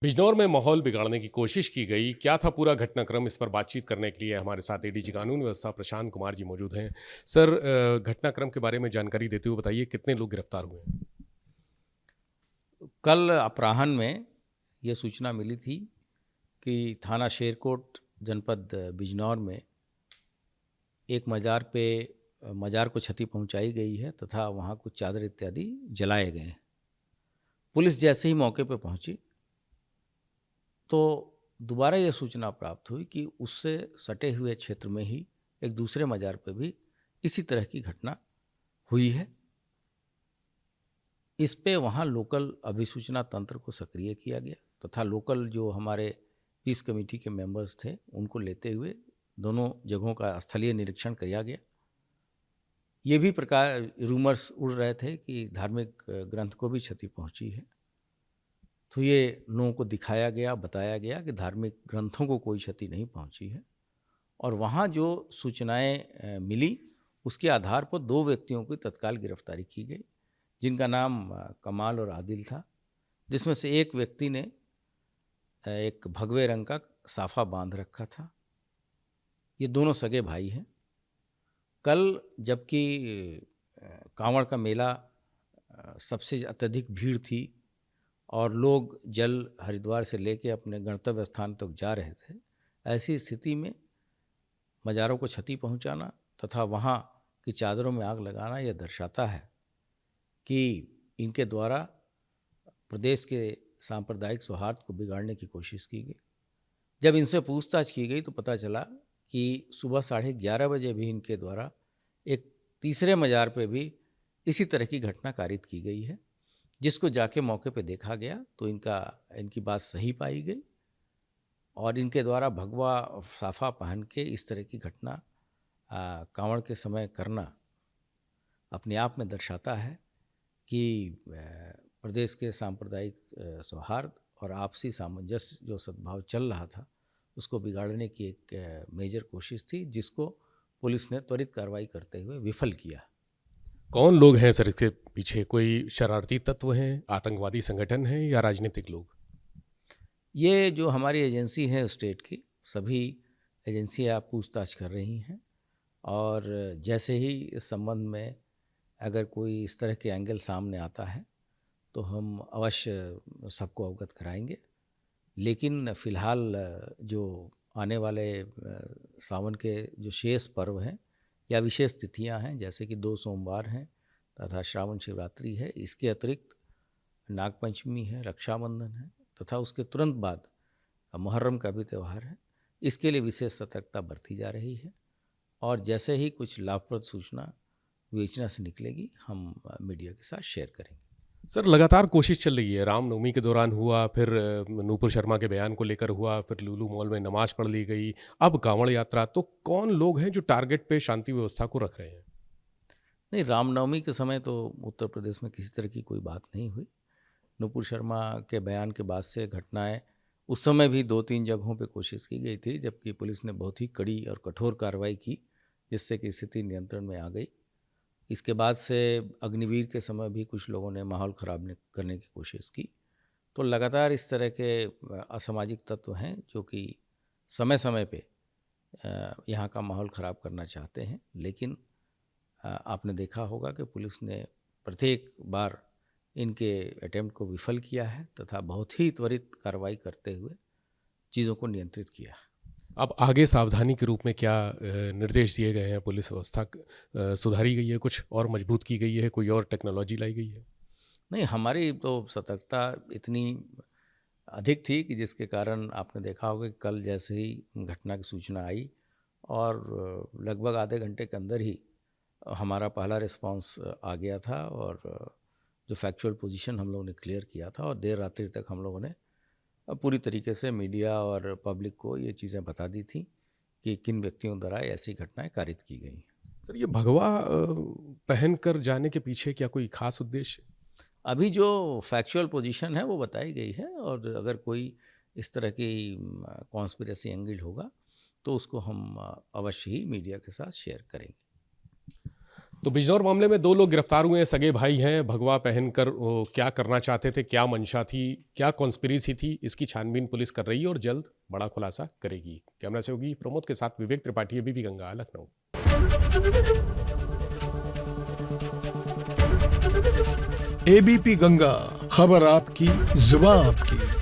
बिजनौर में माहौल बिगाड़ने की कोशिश की गई, क्या था पूरा घटनाक्रम? इस पर बातचीत करने के लिए हमारे साथ एडीजी कानून व्यवस्था प्रशांत कुमार जी मौजूद हैं। सर, घटनाक्रम के बारे में जानकारी देते हुए बताइए कितने लोग गिरफ्तार हुए हैं? कल अपराह्न में ये सूचना मिली थी कि थाना शेरकोट जनपद बिजनौर में एक मज़ार को क्षति पहुंचाई गई है तथा वहां कुछ चादर इत्यादि जलाए गए हैं। पुलिस जैसे ही मौके पर पहुंची तो दोबारा ये सूचना प्राप्त हुई कि उससे सटे हुए क्षेत्र में ही एक दूसरे मज़ार पर भी इसी तरह की घटना हुई है। इस पे वहाँ लोकल अभिसूचना तंत्र को सक्रिय किया गया तथा लोकल जो हमारे पीस कमेटी के मेंबर्स थे उनको लेते हुए दोनों जगहों का स्थलीय निरीक्षण किया गया। ये भी प्रकार रूमर्स उड़ रहे थे कि धार्मिक ग्रंथ को भी क्षति पहुंची है, तो ये लोगों को दिखाया गया, बताया गया कि धार्मिक ग्रंथों को कोई क्षति नहीं पहुंची है। और वहाँ जो सूचनाएं मिली उसके आधार पर दो व्यक्तियों की तत्काल गिरफ्तारी की गई, जिनका नाम कमाल और आदिल था, जिसमें से एक व्यक्ति ने एक भगवे रंग का साफा बांध रखा था। ये दोनों सगे भाई हैं। कल जबकि कांवड़ का मेला सबसे अत्यधिक भीड़ थी और लोग जल हरिद्वार से लेके अपने गंतव्य स्थान तक जा रहे थे, ऐसी स्थिति में मज़ारों को क्षति पहुंचाना तथा वहाँ की चादरों में आग लगाना यह दर्शाता है कि इनके द्वारा प्रदेश के सांप्रदायिक सौहार्द को बिगाड़ने की कोशिश की गई। जब इनसे पूछताछ की गई तो पता चला कि सुबह 11:30 बजे भी इनके द्वारा एक तीसरे मज़ार पे भी इसी तरह की घटना कारित की गई है, जिसको जाके मौके पे देखा गया तो इनकी बात सही पाई गई और इनके द्वारा भगवा साफा पहन के इस तरह की घटना कांवड़ के समय करना अपने आप में दर्शाता है कि प्रदेश के सांप्रदायिक सौहार्द और आपसी सामंजस्य जो सद्भाव चल रहा था उसको बिगाड़ने की एक मेजर कोशिश थी, जिसको पुलिस ने त्वरित कार्रवाई करते हुए विफल किया। कौन लोग हैं सर इसके पीछे? कोई शरारती तत्व हैं, आतंकवादी संगठन हैं या राजनीतिक लोग? ये जो हमारी एजेंसी है स्टेट की, सभी एजेंसियाँ पूछताछ कर रही हैं और जैसे ही इस संबंध में अगर कोई इस तरह के एंगल सामने आता है तो हम अवश्य सबको अवगत कराएंगे। लेकिन फ़िलहाल जो आने वाले सावन के जो शेष पर्व हैं या विशेष तिथियां हैं, जैसे कि 2 सोमवार हैं तथा श्रावण शिवरात्रि है, इसके अतिरिक्त नागपंचमी है, रक्षाबंधन है तथा उसके तुरंत बाद मुहर्रम का भी त्यौहार है। इसके लिए विशेष सतर्कता बरती जा रही है और जैसे ही कुछ लाभप्रद सूचना विवेचना से निकलेगी हम मीडिया के साथ शेयर करेंगे। सर, लगातार कोशिश चल रही है। रामनवमी के दौरान हुआ, फिर नूपुर शर्मा के बयान को लेकर हुआ, फिर लुलु मॉल में नमाज पढ़ ली गई, अब कांवड़ यात्रा। तो कौन लोग हैं जो टारगेट पे शांति व्यवस्था को रख रहे हैं? नहीं, रामनवमी के समय तो उत्तर प्रदेश में किसी तरह की कोई बात नहीं हुई। नूपुर शर्मा के बयान के बाद से घटनाएं उस समय भी 2-3 जगहों पे कोशिश की गई थी, जबकि पुलिस ने बहुत ही कड़ी और कठोर कार्रवाई की, जिससे कि स्थिति नियंत्रण में आ गई। इसके बाद से अग्निवीर के समय भी कुछ लोगों ने माहौल ख़राब करने की कोशिश की। तो लगातार इस तरह के असामाजिक तत्व हैं जो कि समय समय पे यहाँ का माहौल ख़राब करना चाहते हैं। लेकिन आपने देखा होगा कि पुलिस ने प्रत्येक बार इनके अटेम्प्ट को विफल किया है तथा बहुत ही त्वरित कार्रवाई करते हुए चीज़ों को नियंत्रित किया है। अब आगे सावधानी के रूप में क्या निर्देश दिए गए हैं? पुलिस व्यवस्था सुधारी गई है, कुछ और मजबूत की गई है, कोई और टेक्नोलॉजी लाई गई है? नहीं, हमारी तो सतर्कता इतनी अधिक थी कि जिसके कारण आपने देखा होगा कि कल जैसे ही घटना की सूचना आई और लगभग आधे घंटे के अंदर ही हमारा पहला रिस्पांस आ गया था और जो फैक्चुअल पोजीशन हम लोगों ने क्लियर किया था और देर रात्रि तक हम लोगों ने पूरी तरीके से मीडिया और पब्लिक को ये चीज़ें बता दी थी कि किन व्यक्तियों द्वारा ऐसी घटनाएं कारित की गई। सर, ये भगवा पहन कर जाने के पीछे क्या कोई खास उद्देश्य? अभी जो फैक्चुअल पोजीशन है वो बताई गई है और अगर कोई इस तरह की कॉन्स्पिरेसी एंगल होगा तो उसको हम अवश्य ही मीडिया के साथ शेयर करेंगे। तो बिजनौर मामले में 2 लोग गिरफ्तार हुए हैं, सगे भाई हैं। भगवा पहनकर वो क्या करना चाहते थे, क्या मंशा थी, क्या कॉन्स्पिरेसी थी, इसकी छानबीन पुलिस कर रही है और जल्द बड़ा खुलासा करेगी। कैमरा से होगी प्रमोद के साथ विवेक त्रिपाठी, एबीपी गंगा, लखनऊ। एबीपी गंगा, खबर आपकी, जुबान आपकी।